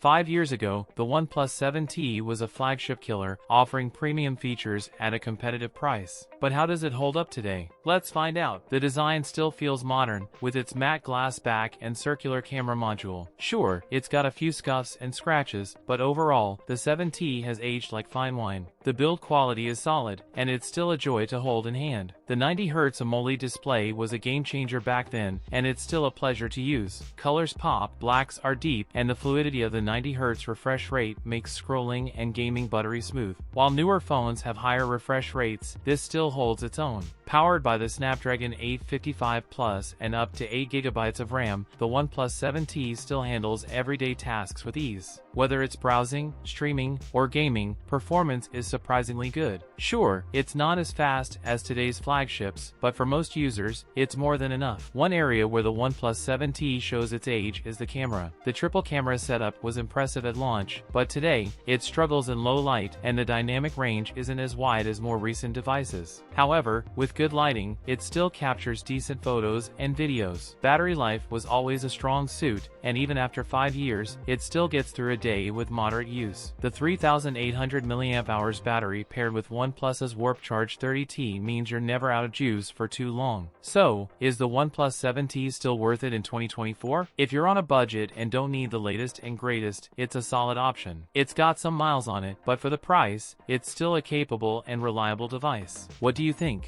5 years ago, the OnePlus 7T was a flagship killer, offering premium features at a competitive price. But how does it hold up today? Let's find out. The design still feels modern, with its matte glass back and circular camera module. Sure, it's got a few scuffs and scratches, but overall, the 7T has aged like fine wine. The build quality is solid, and it's still a joy to hold in hand. The 90Hz AMOLED display was a game changer back then, and it's still a pleasure to use. Colors pop, blacks are deep, and the fluidity of the 90Hz refresh rate makes scrolling and gaming buttery smooth. While newer phones have higher refresh rates, this still holds its own. Powered by the Snapdragon 855 Plus and up to 8GB of RAM, the OnePlus 7T still handles everyday tasks with ease. Whether it's browsing, streaming, or gaming, performance is surprisingly good. Sure, it's not as fast as today's flagships, but for most users, it's more than enough. One area where the OnePlus 7T shows its age is the camera. The triple camera setup was impressive at launch, but today, it struggles in low light and the dynamic range isn't as wide as more recent devices. However, with good lighting, it still captures decent photos and videos. Battery life was always a strong suit, and even after 5 years, it still gets through a day with moderate use. The 3800 mAh battery paired with OnePlus's Warp Charge 30T means you're never out of juice for too long. So, is the OnePlus 7T still worth it in 2024? If you're on a budget and don't need the latest and greatest, it's a solid option. It's got some miles on it, but for the price, it's still a capable and reliable device. What do you think?